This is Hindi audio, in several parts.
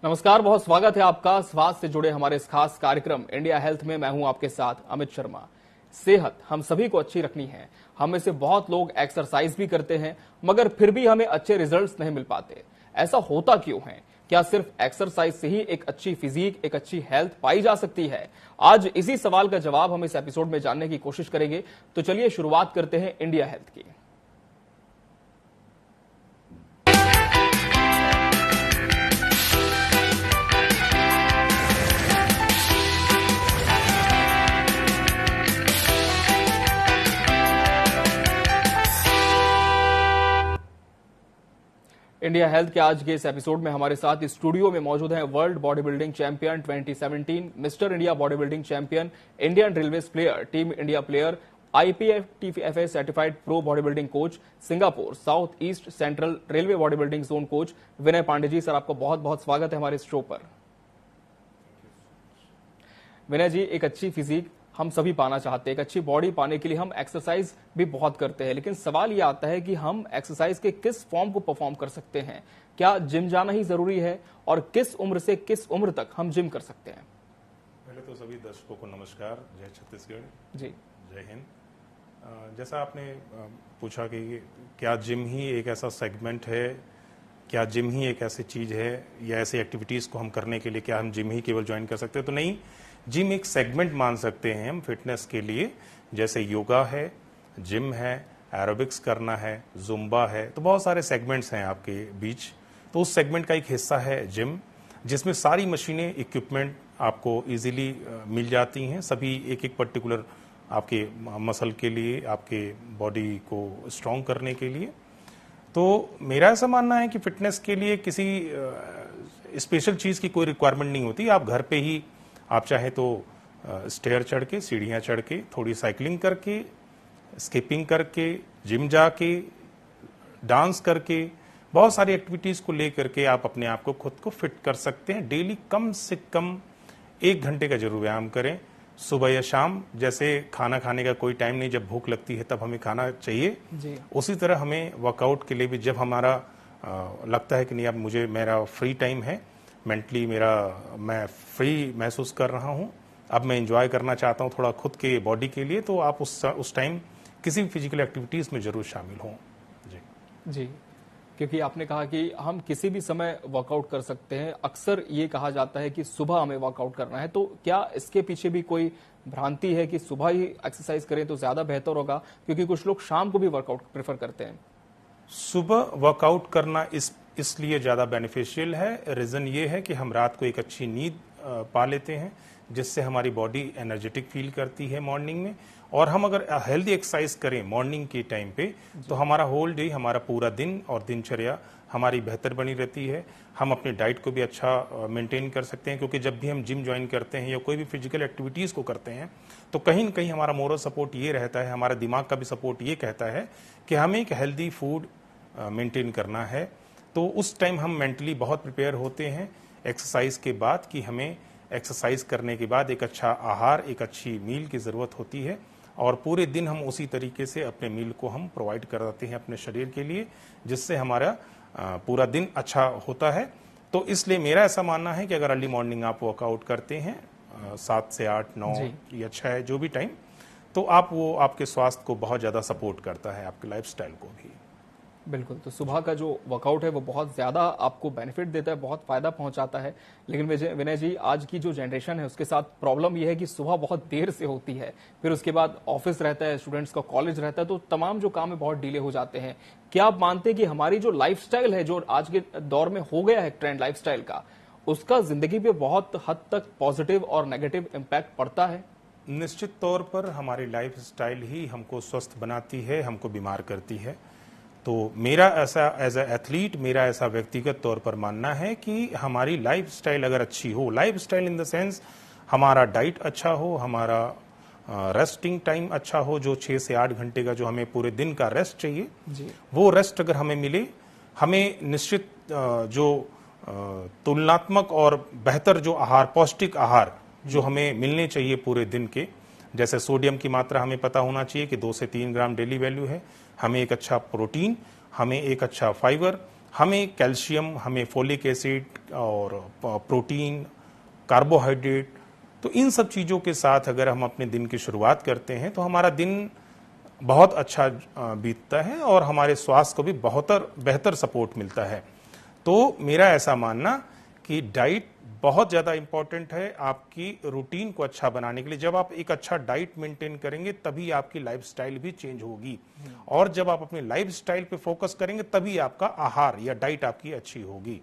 नमस्कार, बहुत स्वागत है आपका स्वास्थ्य से जुड़े हमारे इस खास कार्यक्रम इंडिया हेल्थ में। मैं हूं आपके साथ अमित शर्मा। सेहत हम सभी को अच्छी रखनी है। हम में से बहुत लोग एक्सरसाइज भी करते हैं, मगर फिर भी हमें अच्छे रिजल्ट्स नहीं मिल पाते। ऐसा होता क्यों है? क्या सिर्फ एक्सरसाइज से ही एक अच्छी फिजिक, एक अच्छी हेल्थ पाई जा सकती है? आज इसी सवाल का जवाब हम इस एपिसोड में जानने की कोशिश करेंगे। तो चलिए शुरुआत करते हैं इंडिया हेल्थ की। इंडिया हेल्थ के आज के इस एपिसोड में हमारे साथ इस स्टूडियो में मौजूद हैं world body building champion 2017, mister India body building champion, Indian railways player, team India player, IPFTFA certified pro body building coach, Singapore south east central railway body building zone coach Vinay Pande ji. Sir, आपका बहुत बहुत स्वागत है हमारे इस शो पर। विनय जी, एक अच्छी फिजिक हम सभी पाना चाहते हैं। एक अच्छी बॉडी पाने के लिए हम एक्सरसाइज भी बहुत करते हैं, लेकिन सवाल ये आता है कि हम एक्सरसाइज के किस फॉर्म को परफॉर्म कर सकते हैं? क्या जिम जाना ही जरूरी है और किस उम्र से किस उम्र तक हम जिम कर सकते हैं? पहले तो सभी दर्शकों को नमस्कार, जय छत्तीसगढ़ जी, जय हिंद। जैसा आपने पूछा कि क्या जिम ही एक ऐसा सेगमेंट है, क्या जिम ही एक ऐसी चीज है या ऐसी एक्टिविटीज को हम करने के लिए क्या हम जिम ही केवल ज्वाइन कर सकते हैं? तो नहीं, जिम एक सेगमेंट मान सकते हैं हम फिटनेस के लिए। जैसे योगा है, जिम है, एरोबिक्स करना है, जुम्बा है, तो बहुत सारे सेगमेंट्स हैं आपके बीच। तो उस सेगमेंट का एक हिस्सा है जिम, जिसमें सारी मशीनें, इक्विपमेंट आपको इजीली मिल जाती हैं, सभी एक एक पर्टिकुलर आपके मसल के लिए, आपके बॉडी को स्ट्रॉन्ग करने के लिए। तो मेरा ऐसा मानना है कि फिटनेस के लिए किसी स्पेशल चीज की कोई रिक्वायरमेंट नहीं होती। आप घर पे ही आप चाहे तो स्टेयर चढ़ के, सीढ़ियां चढ़ के, थोड़ी साइकिलिंग करके, स्किपिंग करके, जिम जाके, डांस करके, बहुत सारी एक्टिविटीज को लेकर के आप अपने आप को खुद को फिट कर सकते हैं। डेली कम से कम 1 घंटे का जरूर व्यायाम करें, सुबह या शाम। जैसे खाना खाने का कोई टाइम नहीं, जब भूख लगती है तब हमें खाना चाहिए जी। उसी तरह हमें वर्कआउट के लिए भी जब हमारा लगता है कि नहीं, अब मुझे मेरा फ्री टाइम है, मेंटली मैं फ्री महसूस कर रहा हूं, अब मैं एंजॉय करना चाहता हूं थोड़ा खुद के बॉडी के लिए, तो आप उस टाइम किसी भी फिजिकल एक्टिविटीज में जरूर शामिल हों जी। क्योंकि आपने कहा कि हम किसी भी समय वर्कआउट कर सकते हैं। अक्सर ये कहा जाता है कि सुबह हमें वर्कआउट करना है, तो क्या इसके पीछे भी कोई भ्रांति है कि सुबह ही एक्सरसाइज करें तो ज्यादा बेहतर होगा? क्योंकि कुछ लोग शाम को भी वर्कआउट प्रेफर करते हैं। सुबह वर्कआउट करना इसलिए ज्यादा बेनिफिशियल है। रीजन ये है कि हम रात को एक अच्छी नींद पा लेते हैं, जिससे हमारी बॉडी एनर्जेटिक फील करती है मॉर्निंग में। और हम अगर हेल्दी एक्सरसाइज करें मॉर्निंग के टाइम पे, तो हमारा होल डे, हमारा पूरा दिन और दिनचर्या हमारी बेहतर बनी रहती है। हम अपनी डाइट को भी अच्छा मेंटेन कर सकते हैं, क्योंकि जब भी हम जिम ज्वाइन करते हैं या कोई भी फिजिकल एक्टिविटीज को करते हैं, तो कहीं न कहीं हमारा मोरल सपोर्ट ये रहता है, हमारा दिमाग का भी सपोर्ट ये कहता है कि हमें एक हेल्दी फूड मेंटेन करना है। तो उस टाइम हम मेंटली बहुत प्रिपेयर होते हैं एक्सरसाइज के बाद, कि हमें एक्सरसाइज करने के बाद एक अच्छा आहार, एक अच्छी मील की ज़रूरत होती है। और पूरे दिन हम उसी तरीके से अपने मील को हम प्रोवाइड कराते हैं अपने शरीर के लिए, जिससे हमारा पूरा दिन अच्छा होता है। तो इसलिए मेरा ऐसा मानना है कि अगर अर्ली मॉर्निंग आप वर्कआउट करते हैं 7 से 8, 9 या 6 जो भी टाइम, तो वो आपके स्वास्थ्य को बहुत ज़्यादा सपोर्ट करता है, आपके लाइफस्टाइल को भी। बिल्कुल, तो सुबह का जो वर्कआउट है वो बहुत ज्यादा आपको बेनिफिट देता है, बहुत फायदा पहुंचाता है। लेकिन विनय जी, आज की जो जनरेशन है उसके साथ प्रॉब्लम ये है कि सुबह बहुत देर से होती है, फिर उसके बाद ऑफिस रहता है, स्टूडेंट्स का कॉलेज रहता है, तो तमाम जो काम है बहुत डिले हो जाते हैं। क्या आप मानते हैं कि हमारी जो लाइफस्टाइल है, जो आज के दौर में हो गया है ट्रेंड लाइफस्टाइल का, उसका जिंदगी पे बहुत हद तक पॉजिटिव और नेगेटिव इम्पैक्ट पड़ता है? निश्चित तौर पर हमारी लाइफस्टाइल ही हमको स्वस्थ बनाती है, हमको बीमार करती है। तो मेरा ऐसा एज ए एथलीट, मेरा ऐसा व्यक्तिगत तौर पर मानना है कि हमारी लाइफस्टाइल अगर अच्छी हो, लाइफस्टाइल इन द सेंस हमारा डाइट अच्छा हो, हमारा रेस्टिंग टाइम अच्छा हो, जो 6 से 8 घंटे का जो हमें पूरे दिन का रेस्ट चाहिए वो रेस्ट अगर हमें मिले, हमें निश्चित जो तुलनात्मक और बेहतर जो आहार, पौष्टिक आहार जो हमें मिलने चाहिए पूरे दिन के, जैसे सोडियम की मात्रा हमें पता होना चाहिए कि 2 से 3 ग्राम डेली वैल्यू है, हमें एक अच्छा प्रोटीन, हमें एक अच्छा फाइबर, हमें कैल्शियम, हमें फोलिक एसिड और प्रोटीन, कार्बोहाइड्रेट, तो इन सब चीज़ों के साथ अगर हम अपने दिन की शुरुआत करते हैं तो हमारा दिन बहुत अच्छा बीतता है और हमारे स्वास्थ्य को भी बहुत बेहतर सपोर्ट मिलता है। तो मेरा ऐसा मानना कि डाइट बहुत ज़्यादा इंपॉर्टेंट है आपकी रूटीन को अच्छा बनाने के लिए। जब आप एक अच्छा डाइट मेंटेन करेंगे तभी आपकी लाइफस्टाइल भी चेंज होगी, और जब आप अपने लाइफस्टाइल पे फोकस करेंगे तभी आपका आहार या डाइट आपकी अच्छी होगी।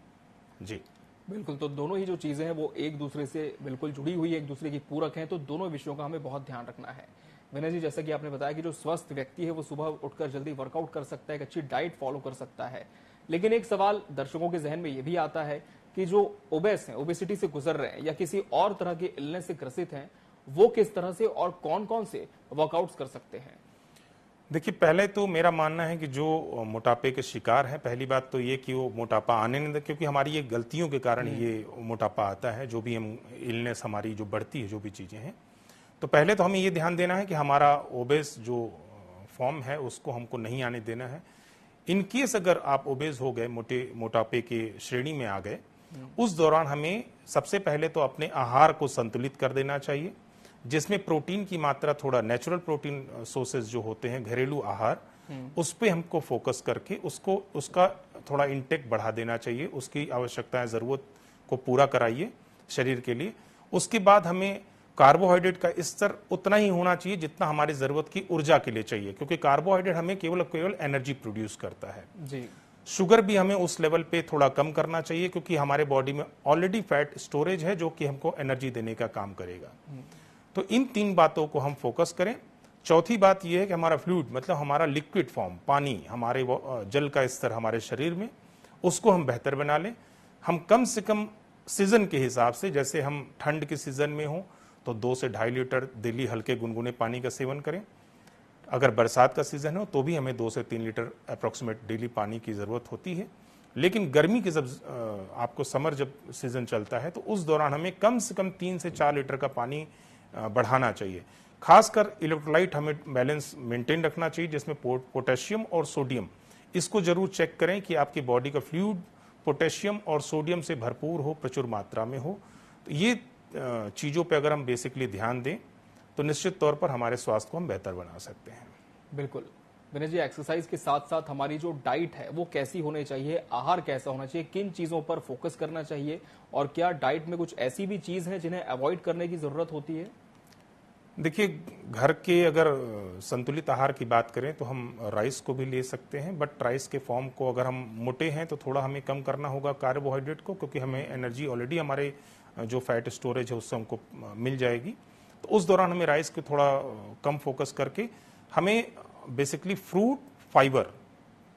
जी बिल्कुल, तो दोनों ही जो चीजें हैं वो एक दूसरे से बिल्कुल जुड़ी हुई है, एक दूसरे की पूरक हैं, तो दोनों विषयों का हमें बहुत ध्यान रखना है। विनय जी, जैसा कि आपने बताया कि जो स्वस्थ व्यक्ति है वो सुबह उठकर जल्दी वर्कआउट कर सकता है, एक अच्छी डाइट फॉलो कर सकता है, लेकिन एक सवाल दर्शकों के जहन में ये भी आता है कि जो ओबेस हैं, ओबेसिटी से गुजर रहे हैं या किसी और तरह के इलनेस से ग्रसित हैं, वो किस तरह से और कौन कौन से वर्कआउट्स कर सकते हैं? देखिए, पहले तो मेरा मानना है कि जो मोटापे के शिकार हैं, पहली बात तो ये कि वो मोटापा आने नहीं दें, क्योंकि हमारी ये गलतियों के कारण ये मोटापा आता है। जो भी हम इलनेस हमारी जो बढ़ती है, जो भी चीज़ें हैं, तो पहले तो हमें ये ध्यान देना है कि हमारा ओबेस जो फॉर्म है उसको हमको नहीं आने देना है। इन केस अगर आप ओबेस हो गए, मोटापे के श्रेणी में आ गए, उस दौरान हमें सबसे पहले तो अपने आहार को संतुलित कर देना चाहिए, जिसमें प्रोटीन की मात्रा, थोड़ा नेचुरल प्रोटीन सोर्सेज जो होते हैं, घरेलू आहार, उस पे हमको फोकस करके उसका थोड़ा इंटेक बढ़ा देना चाहिए। उसकी आवश्यकताएं, जरूरत को पूरा कराइए शरीर के लिए। उसके बाद हमें कार्बोहाइड्रेट का स्तर उतना ही होना चाहिए जितना हमारी जरूरत की ऊर्जा के लिए चाहिए, क्योंकि कार्बोहाइड्रेट हमें केवल एनर्जी प्रोड्यूस करता है जी। शुगर भी हमें उस लेवल पे थोड़ा कम करना चाहिए, क्योंकि हमारे बॉडी में ऑलरेडी फैट स्टोरेज है जो कि हमको एनर्जी देने का काम करेगा। तो इन 3 बातों को हम फोकस करें। चौथी बात यह है कि हमारा फ्लूइड, मतलब हमारा लिक्विड फॉर्म, पानी, हमारे जल का स्तर हमारे शरीर में, उसको हम बेहतर बना लें। हम कम से कम सीजन के हिसाब से, जैसे हम ठंड के सीजन में हो तो 2 से 2.5 लीटर डेली हल्के गुनगुने पानी का सेवन करें। अगर बरसात का सीजन हो तो भी हमें 2 से 3 लीटर अप्रोक्सीमेट डेली पानी की जरूरत होती है। लेकिन गर्मी के जब आपको समर जब सीजन चलता है तो उस दौरान हमें कम से कम 3 से 4 लीटर का पानी बढ़ाना चाहिए। खासकर इलेक्ट्रोलाइट हमें बैलेंस मेंटेन रखना चाहिए, जिसमें पोटेशियम और सोडियम, इसको जरूर चेक करें कि आपकी बॉडी का फ्लूइड पोटेशियम और सोडियम से भरपूर हो, प्रचुर मात्रा में हो। तो ये चीज़ों पे अगर हम बेसिकली ध्यान दें तो निश्चित तौर पर हमारे स्वास्थ्य को हम बेहतर बना सकते हैं। बिल्कुल विनय जी, एक्सरसाइज के साथ साथ हमारी जो डाइट है वो कैसी होनी चाहिए, आहार कैसा होना चाहिए, किन चीज़ों पर फोकस करना चाहिए, और क्या डाइट में कुछ ऐसी भी चीज़ है जिन्हें अवॉइड करने की ज़रूरत होती है? देखिए, घर के अगर संतुलित आहार की बात करें तो हम राइस को भी ले सकते हैं, बट राइस के फॉर्म को अगर हम मोटे हैं तो थोड़ा हमें कम करना होगा कार्बोहाइड्रेट को, क्योंकि हमें एनर्जी ऑलरेडी हमारे जो फैट स्टोरेज है उससे हमको मिल जाएगी। तो उस दौरान हमें राइस के थोड़ा कम फोकस करके हमें बेसिकली फ्रूट, फाइबर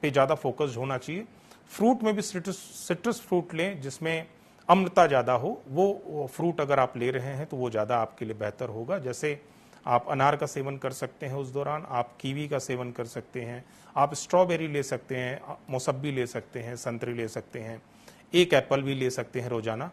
पे ज़्यादा फोकस होना चाहिए। फ्रूट में भी सिट्रस फ्रूट लें जिसमें अम्लता ज़्यादा हो, वो फ्रूट अगर आप ले रहे हैं तो वो ज़्यादा आपके लिए बेहतर होगा। जैसे आप अनार का सेवन कर सकते हैं, उस दौरान आप कीवी का सेवन कर सकते हैं, आप स्ट्रॉबेरी ले सकते हैं, मौसम्बी ले सकते हैं, संतरे ले सकते हैं, एक एप्पल भी ले सकते हैं रोजाना,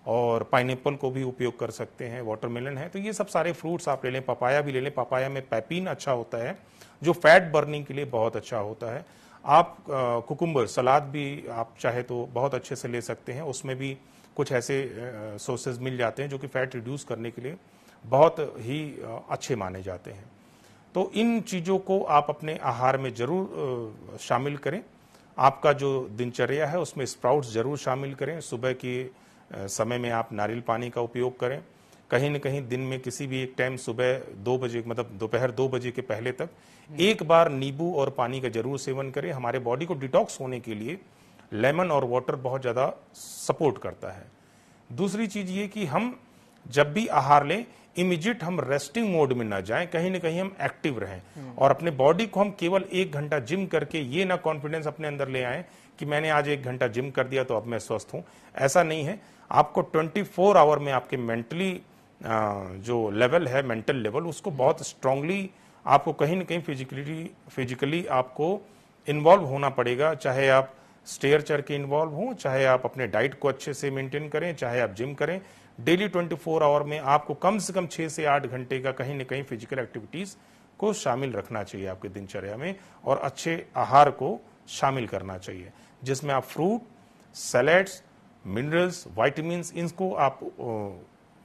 और पाइनएप्पल को भी उपयोग कर सकते हैं, वाटरमेलन है। तो ये सब सारे फ्रूट्स आप ले लें, पपाया भी ले लें। पपाया में पैपिन अच्छा होता है जो फैट बर्निंग के लिए बहुत अच्छा होता है। आप कुकुम्बर सलाद भी आप चाहे तो बहुत अच्छे से ले सकते हैं, उसमें भी कुछ ऐसे सोर्सेज मिल जाते हैं जो कि फैट रिड्यूस करने के लिए बहुत ही अच्छे माने जाते हैं। तो इन चीज़ों को आप अपने आहार में जरूर शामिल करें। आपका जो दिनचर्या है उसमें स्प्राउट्स जरूर शामिल करें। सुबह के समय में आप नारियल पानी का उपयोग करें। कहीं न कहीं दिन में किसी भी एक टाइम, सुबह 2 बजे, मतलब दोपहर 2 बजे के पहले तक एक बार नींबू और पानी का जरूर सेवन करें। हमारे बॉडी को डिटॉक्स होने के लिए लेमन और वाटर बहुत ज़्यादा सपोर्ट करता है। दूसरी चीज़ ये कि हम जब भी आहार लें, इमीडिएट हम रेस्टिंग मोड में ना जाएं, कहीं ना कहीं हम एक्टिव रहें, और अपने बॉडी को हम केवल 1 घंटा जिम करके ये ना कॉन्फिडेंस अपने अंदर ले आएं कि मैंने आज 1 घंटा जिम कर दिया तो अब मैं स्वस्थ हूं। ऐसा नहीं है। आपको 24 आवर में आपके मेंटली जो लेवल है, मेंटल लेवल, उसको बहुत स्ट्रांगली आपको कहीं ना कहीं फिजिकली आपको इन्वॉल्व होना पड़ेगा। चाहे आप स्टेयर चढ़ के इन्वॉल्व हों, चाहे आप अपने डाइट को अच्छे से मेंटेन करें, चाहे आप जिम करें, डेली 24 आवर में आपको कम से कम 6 से 8 घंटे का कहीं न कहीं फिजिकल एक्टिविटीज को शामिल रखना चाहिए आपके दिनचर्या में, और अच्छे आहार को शामिल करना चाहिए, जिसमें आप फ्रूट, सैलेड्स, मिनरल्स, वाइटामिन्स, इनको आप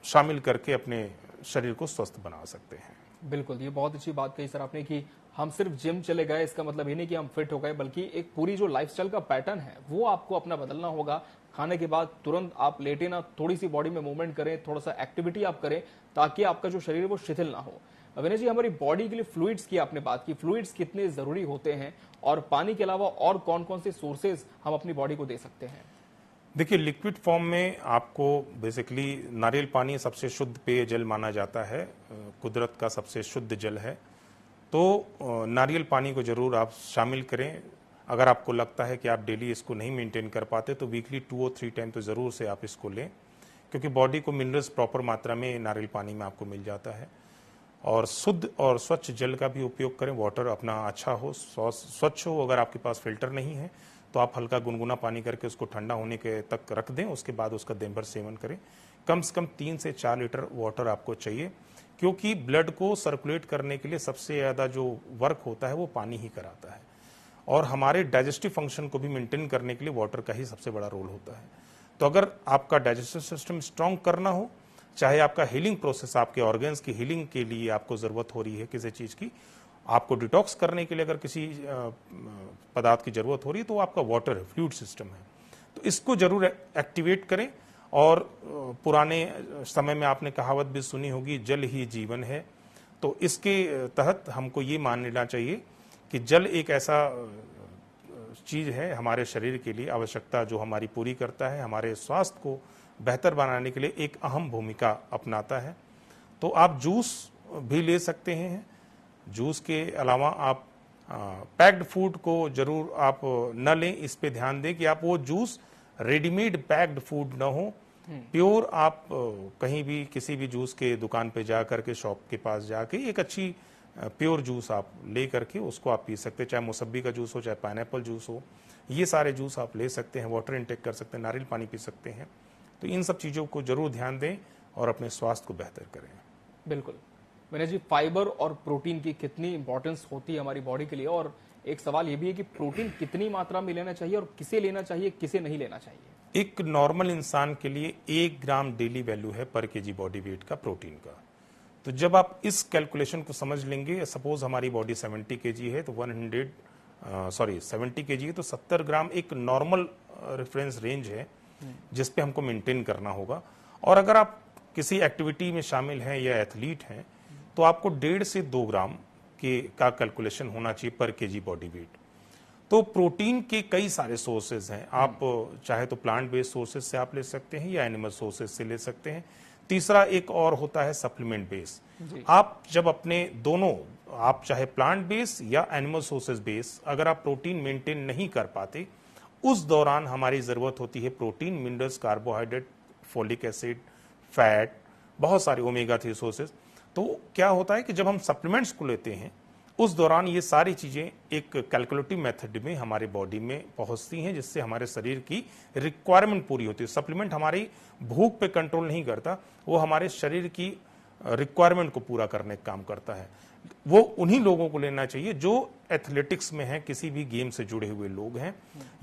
शामिल करके अपने शरीर को स्वस्थ बना सकते हैं। बिल्कुल, ये बहुत अच्छी बात कही सर आपने कि हम सिर्फ जिम चले गए इसका मतलब ये नहीं कि हम फिट हो गए, बल्कि एक पूरी जो लाइफस्टाइल का पैटर्न है वो आपको अपना बदलना होगा। खाने के बाद तुरंत आप लेटे ना, थोड़ी सी बॉडी में मूवमेंट करें, थोड़ा सा एक्टिविटी आप करें, ताकि आपका जो शरीर है वो शिथिल ना हो। विनय जी, हमारी बॉडी के लिए फ्लूइड्स की आपने बात की, फ्लूइड्स कितने जरूरी होते हैं और पानी के अलावा और कौन कौन से सोर्सेज हम अपनी बॉडी को दे सकते हैं? देखिए, लिक्विड फॉर्म में आपको बेसिकली नारियल पानी सबसे शुद्ध पेय जल माना जाता है, कुदरत का सबसे शुद्ध जल है। तो नारियल पानी को जरूर आप शामिल करें। अगर आपको लगता है कि आप डेली इसको नहीं मेंटेन कर पाते तो वीकली 2 और 3 टाइम तो ज़रूर से आप इसको लें, क्योंकि बॉडी को मिनरल्स प्रॉपर मात्रा में नारियल पानी में आपको मिल जाता है। और शुद्ध और स्वच्छ जल का भी उपयोग करें। वाटर अपना अच्छा हो, स्वच्छ हो। अगर आपके पास फिल्टर नहीं है तो आप हल्का गुनगुना पानी करके उसको ठंडा होने के तक रख दें, उसके बाद उसका दिन भर सेवन करें। कम से कम 3 से 4 लीटर वाटर आपको चाहिए, क्योंकि ब्लड को सर्कुलेट करने के लिए सबसे ज़्यादा जो वर्क होता है वो पानी ही कराता है, और हमारे डाइजेस्टिव फंक्शन को भी मेंटेन करने के लिए वाटर का ही सबसे बड़ा रोल होता है। तो अगर आपका डाइजेस्टिव सिस्टम स्ट्रांग करना हो, चाहे आपका हीलिंग प्रोसेस, आपके ऑर्गन्स की हीलिंग के लिए आपको ज़रूरत हो रही है किसी चीज़ की, आपको डिटॉक्स करने के लिए अगर किसी पदार्थ की ज़रूरत हो रही है, तो आपका वाटर है, फ्लूइड सिस्टम है, तो इसको ज़रूर एक्टिवेट करें। और पुराने समय में आपने कहावत भी सुनी होगी, जल ही जीवन है। तो इसके तहत हमको ये मान लेना चाहिए कि जल एक ऐसा चीज़ है हमारे शरीर के लिए, आवश्यकता जो हमारी पूरी करता है, हमारे स्वास्थ्य को बेहतर बनाने के लिए एक अहम भूमिका अपनाता है। तो आप जूस भी ले सकते हैं। जूस के अलावा आप पैक्ड फूड को जरूर आप न लें। इस पे ध्यान दें कि आप वो जूस रेडीमेड पैक्ड फूड न हो, प्योर आप कहीं भी किसी भी जूस के दुकान पे जा करके, शॉप के पास जाके एक अच्छी प्योर जूस आप ले करके उसको आप पी सकते हैं। चाहे मौसम्बी का जूस हो, चाहे पाइनएप्पल जूस हो, ये सारे जूस आप ले सकते हैं। वाटर इनटेक कर सकते हैं, नारियल पानी पी सकते हैं। तो इन सब चीज़ों को जरूर ध्यान दें और अपने स्वास्थ्य को बेहतर करें। बिल्कुल। विनय जी, फाइबर और प्रोटीन की कितनी इंपॉर्टेंस होती है हमारी बॉडी के लिए, और एक सवाल ये भी है कि प्रोटीन कितनी मात्रा में लेना चाहिए और किसे लेना चाहिए, किसे नहीं लेना चाहिए? एक नॉर्मल इंसान के लिए 1 ग्राम डेली वैल्यू है पर केजी बॉडी वेट का प्रोटीन का। तो जब आप इस कैलकुलेशन को समझ लेंगे, सपोज हमारी बॉडी 70 केजी है तो 70 केजी है तो 70 ग्राम एक नॉर्मल रेफरेंस रेंज है जिस पे हमको मेंटेन करना होगा। और अगर आप किसी एक्टिविटी में शामिल हैं या एथलीट हैं तो आपको 1.5 से 2 ग्राम का कैलकुलेशन होना चाहिए पर केजी बॉडी वेट। तो प्रोटीन के कई सारे सोर्सेज हैं। आप चाहे तो प्लांट बेस्ड सोर्सेज से आप ले सकते हैं या एनिमल सोर्सेज से ले सकते हैं। तीसरा एक और होता है सप्लीमेंट बेस। आप जब अपने दोनों, आप चाहे प्लांट बेस या एनिमल सोर्सेज बेस, अगर आप प्रोटीन मेंटेन नहीं कर पाते, उस दौरान हमारी जरूरत होती है protein, minerals, carbohydrate, folic acid, fat, बहुत सारे ओमेगा 3 सोर्सेज। तो क्या होता है कि जब हम सप्लीमेंट्स को लेते हैं उस दौरान ये सारी चीजें एक कैलकुलेटिव मेथड में हमारे बॉडी में पहुंचती हैं, जिससे हमारे शरीर की रिक्वायरमेंट पूरी होती है। सप्लीमेंट हमारी भूख पे कंट्रोल नहीं करता, वो हमारे शरीर की रिक्वायरमेंट को पूरा करने का काम करता है। वो उन्हीं लोगों को लेना चाहिए जो एथलेटिक्स में है, किसी भी गेम से जुड़े हुए लोग हैं,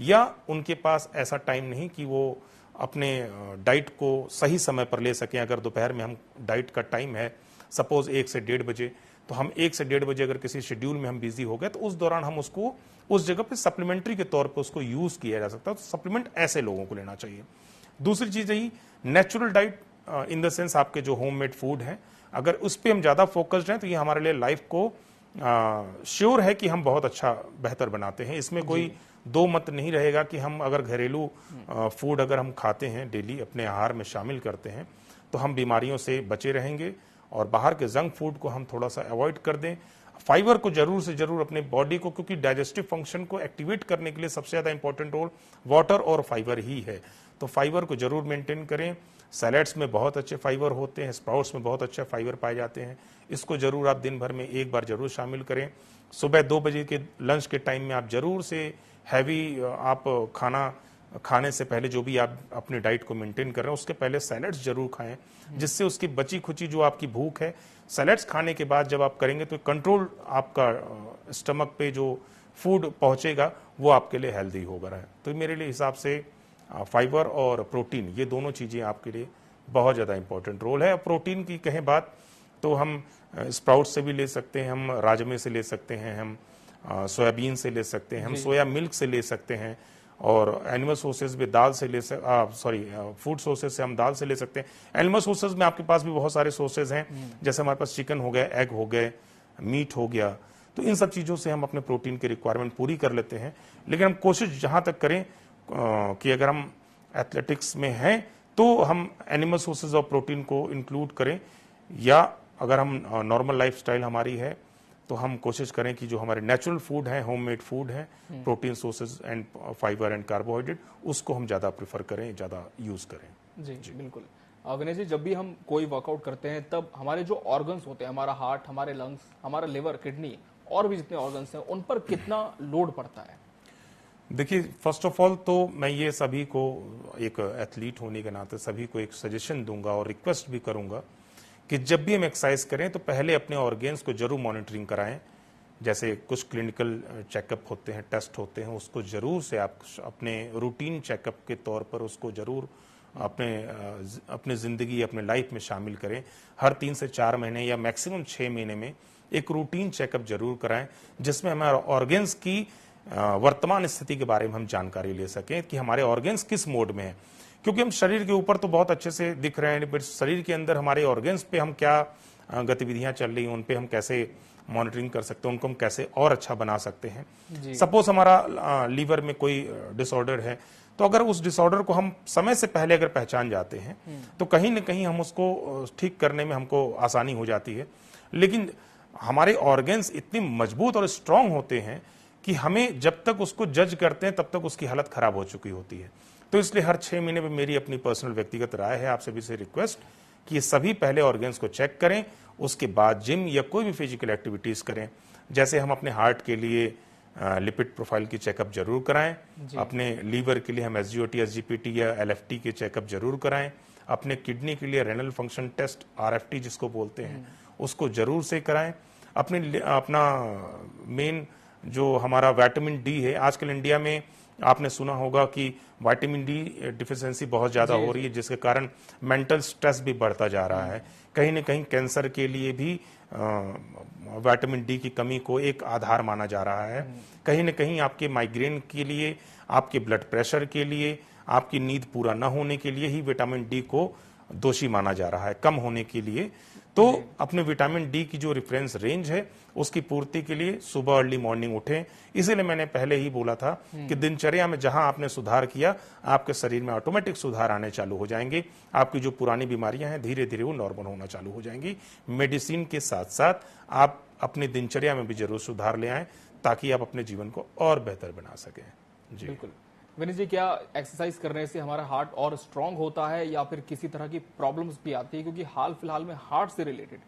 या उनके पास ऐसा टाइम नहीं कि वो अपने डाइट को सही समय पर ले सकें। अगर दोपहर में हम डाइट का टाइम है सपोज 1 से 1.5 बजे, तो हम 1 से 1.5 बजे अगर किसी शेड्यूल में हम बिजी हो गए तो उस दौरान हम उसको उस जगह पे सप्लीमेंट्री के तौर पे उसको यूज किया जा सकता है। तो सप्लीमेंट ऐसे लोगों को लेना चाहिए। दूसरी चीज यही natural diet in the sense आपके जो होममेड फूड है, अगर उस पर हम ज्यादा फोकस्ड हैं तो ये हमारे लिए लाइफ को श्योर है कि हम बहुत अच्छा बेहतर बनाते हैं। इसमें कोई दो मत नहीं रहेगा कि हम अगर घरेलू फूड अगर हम खाते हैं, डेली अपने आहार में शामिल करते हैं, तो हम बीमारियों से बचे रहेंगे और बाहर के जंक फूड को हम थोड़ा सा अवॉइड कर दें। फाइबर को जरूर से जरूर अपने बॉडी को, क्योंकि डाइजेस्टिव फंक्शन को एक्टिवेट करने के लिए सबसे ज्यादा इंपॉर्टेंट रोल वाटर और फाइबर ही है, तो फाइबर को जरूर मेंटेन करें। सैलेड्स में बहुत अच्छे फाइबर होते हैं, स्प्राउट्स में बहुत अच्छे फाइबर पाए जाते हैं, इसको जरूर आप दिन भर में एक बार जरूर शामिल करें। सुबह 2 बजे के लंच के टाइम में आप जरूर से हैवी आप खाना खाने से पहले जो भी आप अपनी डाइट को मेंटेन कर रहे हैं उसके पहले सैलेड्स जरूर खाएं, जिससे उसकी बची खुची जो आपकी भूख है, सैलेड्स खाने के बाद जब आप करेंगे तो कंट्रोल आपका स्टमक पे जो फूड पहुंचेगा वो आपके लिए हेल्दी होगा। तो मेरे लिए हिसाब से फाइबर और प्रोटीन, ये दोनों चीजें आपके लिए बहुत ज्यादा इंपॉर्टेंट रोल है। प्रोटीन की कहें बात तो हम स्प्राउट से भी ले सकते हैं, हम राजमे से ले सकते हैं, हम सोयाबीन से ले सकते हैं, हम सोया मिल्क से ले सकते हैं, और एनिमल सोर्सेज भी दाल से ले फूड सोर्सेज से हम दाल से ले सकते हैं। एनिमल सोर्सेज में आपके पास भी बहुत सारे सोर्सेज हैं, जैसे हमारे पास चिकन हो गया, एग हो गए, मीट हो गया, तो इन सब चीजों से हम अपने प्रोटीन की रिक्वायरमेंट पूरी कर लेते हैं। लेकिन हम कोशिश जहां तक करें कि अगर हम एथलेटिक्स में हैं तो हम एनिमल सोर्सेज ऑफ प्रोटीन को इंक्लूड करें, या अगर हम नॉर्मल लाइफस्टाइल हमारी है तो हम कोशिश करें कि जो हमारे नेचुरल फूड है, होममेड फूड है, protein sources and fibre and carbohydrate, उसको हम ज्यादा प्रेफर करें, ज्यादा यूज करें। जी बिल्कुल। विनय जी, जब भी हम कोई वर्कआउट करते हैं तब हमारे जो ऑर्गन्स होते हैं, हमारा हार्ट, हमारे लंग्स, हमारा लिवर, किडनी और भी जितने ऑर्गन्स हैं, उन पर कितना लोड पड़ता है? देखिए, फर्स्ट ऑफ ऑल तो मैं ये सभी को, एक एथलीट होने के नाते सभी को एक सजेशन दूंगा और रिक्वेस्ट भी करूंगा कि जब भी हम एक्सरसाइज करें तो पहले अपने ऑर्गेन्स को जरूर मॉनिटरिंग कराएं। जैसे कुछ क्लिनिकल चेकअप होते हैं, टेस्ट होते हैं, उसको जरूर से आप अपने रूटीन चेकअप के तौर पर उसको जरूर अपने जिंदगी, अपने लाइफ में शामिल करें। हर 3 से 4 महीने या मैक्सिमम 6 महीने में एक रूटीन चेकअप जरूर कराएं, जिसमें हमारे ऑर्गेन्स की वर्तमान स्थिति के बारे में हम जानकारी ले सकें कि हमारे ऑर्गेन्स किस मोड में है। क्योंकि हम शरीर के ऊपर तो बहुत अच्छे से दिख रहे हैं, बट शरीर के अंदर हमारे ऑर्गेन्स पे हम क्या गतिविधियां चल रही हैं, उन पे हम कैसे मॉनिटरिंग कर सकते हैं, उनको हम कैसे और अच्छा बना सकते हैं। सपोज हमारा लीवर में कोई डिसऑर्डर है, तो अगर उस डिसऑर्डर को हम समय से पहले अगर पहचान जाते हैं तो कहीं न कहीं हम उसको ठीक करने में हमको आसानी हो जाती है। लेकिन हमारे ऑर्गेन्स इतने मजबूत और स्ट्रांग होते हैं कि हमें जब तक उसको जज करते हैं तब तक उसकी हालत खराब हो चुकी होती है। तो इसलिए हर 6 महीने में मेरी अपनी पर्सनल व्यक्तिगत राय है, आप सभी से रिक्वेस्ट कि ये सभी पहले ऑर्गेन्स को चेक करें, उसके बाद जिम या कोई भी फिजिकल एक्टिविटीज करें। जैसे हम अपने हार्ट के लिए लिपिड प्रोफाइल की चेकअप जरूर कराएं, अपने लीवर के लिए हम SGOT, SGPT या LFT के चेकअप जरूर कराएं, अपने किडनी के लिए रेनल फंक्शन टेस्ट RFT जिसको बोलते हैं उसको जरूर से कराएं। अपना मेन जो हमारा विटामिन डी है, आजकल इंडिया में आपने सुना होगा कि विटामिन डी डिफिशियंसी बहुत ज्यादा हो रही है, जिसके कारण मेंटल स्ट्रेस भी बढ़ता जा रहा है। कहीं न कहीं कैंसर के लिए भी विटामिन डी की कमी को एक आधार माना जा रहा है। कहीं न कहीं आपके माइग्रेन के लिए, आपके ब्लड प्रेशर के लिए, आपकी नींद पूरा न होने के लिए ही विटामिन डी को दोषी माना जा रहा है, कम होने के लिए। तो अपने विटामिन डी की जो रेफरेंस रेंज है उसकी पूर्ति के लिए सुबह अर्ली मॉर्निंग उठें। इसीलिए मैंने पहले ही बोला था कि दिनचर्या में जहां आपने सुधार किया, आपके शरीर में ऑटोमेटिक सुधार आने चालू हो जाएंगे। आपकी जो पुरानी बीमारियां हैं धीरे धीरे वो नॉर्मल होना चालू हो जाएंगी। मेडिसिन के साथ साथ आप अपनी दिनचर्या में भी जरूर सुधार ले आएं ताकि आप अपने जीवन को और बेहतर बना सकें। जी बिल्कुल। विनय जी, क्या एक्सरसाइज करने से हमारा हार्ट और स्ट्रांग होता है या फिर किसी तरह की प्रॉब्लम्स भी आती है? क्योंकि हाल फिलहाल में हार्ट से रिलेटेड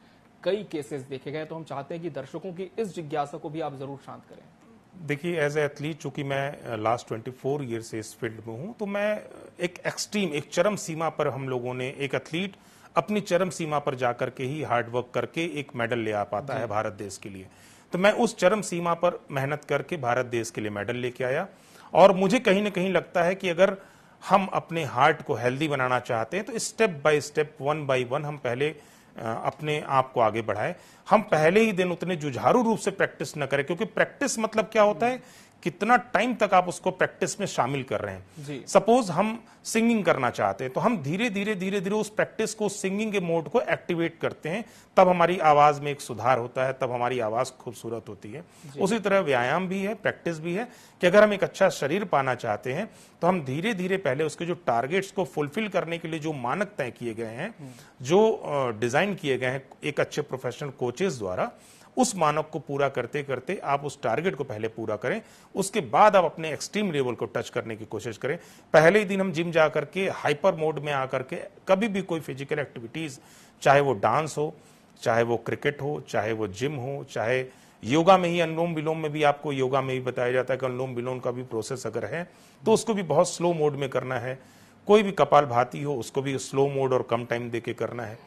कई केसेस देखे गए, तो हम चाहते हैं कि दर्शकों की इस जिज्ञासा को भी आप जरूर शांत करें। देखिए, एज ए एथलीट, चूंकि मैं लास्ट 24 ईयर से इस फील्ड में हूं, तो मैं एक चरम सीमा पर हम लोगों ने, एक एथलीट अपनी चरम सीमा पर जाकर के ही हार्ड वर्क करके एक मेडल ले आ पाता है भारत देश के लिए। तो मैं उस चरम सीमा पर मेहनत करके भारत देश के लिए मेडल लेके आया। और मुझे कहीं ना कहीं लगता है कि अगर हम अपने हार्ट को हेल्दी बनाना चाहते हैं तो स्टेप बाय स्टेप, 1 by 1 हम पहले अपने आप को आगे बढ़ाएं। हम पहले ही दिन उतने जुझारू रूप से प्रैक्टिस न करें, क्योंकि प्रैक्टिस मतलब क्या होता है, कितना टाइम तक आप उसको प्रैक्टिस में शामिल कर रहे हैं। सपोज हम सिंगिंग करना चाहते हैं तो हम धीरे धीरे उस प्रैक्टिस को, सिंगिंग के मोड को एक्टिवेट करते हैं, तब हमारी आवाज में एक सुधार होता है, तब हमारी आवाज खूबसूरत होती है। उसी तरह व्यायाम भी है, प्रैक्टिस भी है कि अगर हम एक अच्छा शरीर पाना चाहते हैं तो हम धीरे धीरे पहले उसके जो टारगेट्स को फुलफिल करने के लिए जो मानक तय किए गए हैं, जो डिजाइन किए गए हैं एक अच्छे प्रोफेशनल कोचेस द्वारा, उस मानक को पूरा करते करते आप उस टारगेट को पहले पूरा करें। उसके बाद आप अपने एक्सट्रीम लेवल को टच करने की कोशिश करें। पहले ही दिन हम जिम जा करके हाइपर मोड में आकर के कभी भी कोई फिजिकल एक्टिविटीज, चाहे वो डांस हो, चाहे वो क्रिकेट हो, चाहे वो जिम हो, चाहे योगा में ही, अनुलोम विलोम में भी आपको योगा में ही बताया जाता है कि अनुलोम विलोम का भी प्रोसेस अगर है तो उसको भी बहुत स्लो मोड में करना है। कोई भी कपालभाति हो उसको भी स्लो मोड और कम टाइम देके करना है।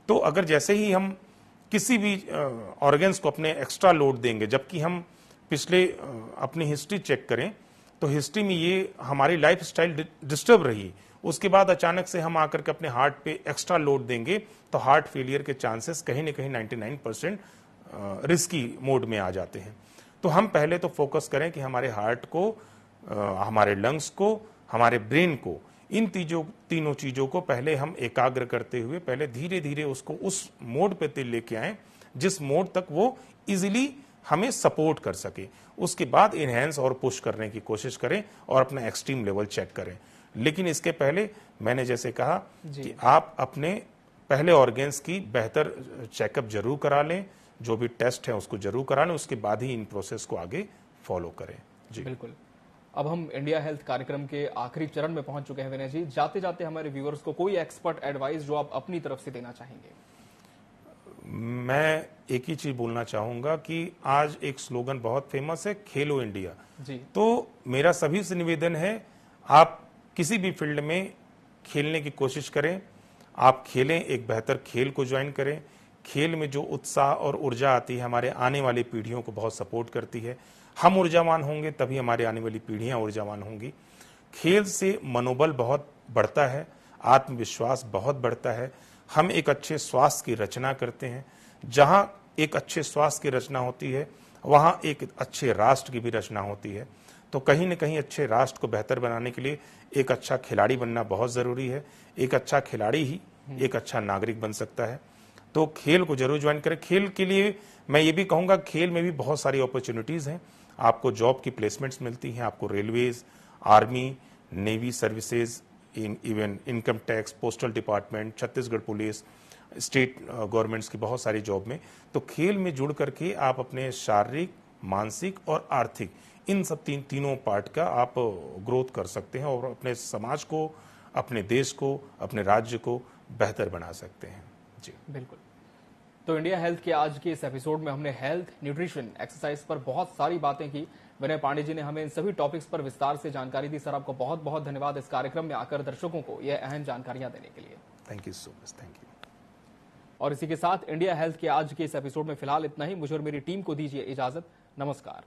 तो अगर जैसे ही हम किसी भी ऑर्गेन्स को अपने एक्स्ट्रा लोड देंगे, जबकि हम पिछले अपनी हिस्ट्री चेक करें तो हिस्ट्री में ये हमारी लाइफ स्टाइल डिस्टर्ब रही, उसके बाद अचानक से हम आकर के अपने हार्ट पे एक्स्ट्रा लोड देंगे तो हार्ट फेलियर के चांसेस कहीं ना कहीं 99% रिस्की मोड में आ जाते हैं। तो हम पहले तो फोकस करें कि हमारे हार्ट को, हमारे लंग्स को, हमारे ब्रेन को, इन तीनों चीजों को पहले हम एकाग्र करते हुए पहले धीरे धीरे उसको उस मोड पे लेके आए जिस मोड तक वो इजीली हमें सपोर्ट कर सके। उसके बाद इनहेंस और पुश करने की कोशिश करें और अपना एक्सट्रीम लेवल चेक करें। लेकिन इसके पहले मैंने जैसे कहा कि आप अपने पहले ऑर्गेन्स की बेहतर चेकअप जरूर करा लें, जो भी टेस्ट है उसको जरूर करा लें, उसके बाद ही इन प्रोसेस को आगे फॉलो करें। जी बिल्कुल। अब हम इंडिया हेल्थ कार्यक्रम के आखिरी चरण में पहुंच चुके हैं विनय जी। जाते जाते हमारे व्यूअर्स को कोई एक्सपर्ट एडवाइस जो आप अपनी तरफ से देना चाहेंगे? मैं एक ही चीज बोलना चाहूंगा कि आज एक स्लोगन बहुत फेमस है, खेलो इंडिया जी। तो मेरा सभी से निवेदन है, आप किसी भी फील्ड में खेलने की कोशिश करें, आप खेलें, एक बेहतर खेल को ज्वाइन करें। खेल में जो उत्साह और ऊर्जा आती है हमारे आने वाली पीढ़ियों को बहुत सपोर्ट करती है। हम ऊर्जावान होंगे तभी हमारी आने वाली पीढ़ियां ऊर्जावान होंगी। खेल से मनोबल बहुत बढ़ता है, आत्मविश्वास बहुत बढ़ता है। हम एक अच्छे स्वास्थ्य की रचना करते हैं। जहां एक अच्छे स्वास्थ्य की रचना होती है वहां एक अच्छे राष्ट्र की भी रचना होती है। तो कहीं न कहीं अच्छे राष्ट्र को बेहतर बनाने के लिए एक अच्छा खिलाड़ी बनना बहुत जरूरी है। एक अच्छा खिलाड़ी ही एक अच्छा नागरिक बन सकता है। तो खेल को जरूर ज्वाइन करें। खेल के लिए मैं ये भी कहूंगा, खेल में भी बहुत सारी अपॉर्चुनिटीज हैं। आपको जॉब की प्लेसमेंट्स मिलती हैं, आपको railways, army, navy services, even income tax, postal department, Chhattisgarh police, state governments की बहुत सारी जॉब में। तो खेल में जुड़ करके आप अपने शारीरिक, मानसिक और आर्थिक इन सब तीनों पार्ट का आप ग्रोथ कर सकते हैं और अपने समाज को, अपने देश को, अपने राज्य को बेहतर बना सकते हैं। जी बिल्कुल। तो इंडिया हेल्थ के आज के इस एपिसोड में हमने हेल्थ, न्यूट्रिशन, एक्सरसाइज पर बहुत सारी बातें की। विनय पांडे जी ने हमें इन सभी टॉपिक्स पर विस्तार से जानकारी दी। सर, आपको बहुत बहुत धन्यवाद इस कार्यक्रम में आकर दर्शकों को यह अहम जानकारियां देने के लिए। Thank you so much. Thank you. और इसी के साथ इंडिया हेल्थ के आज के इस एपिसोड में फिलहाल इतना ही। मुझे और मेरी टीम को दीजिए इजाजत। नमस्कार।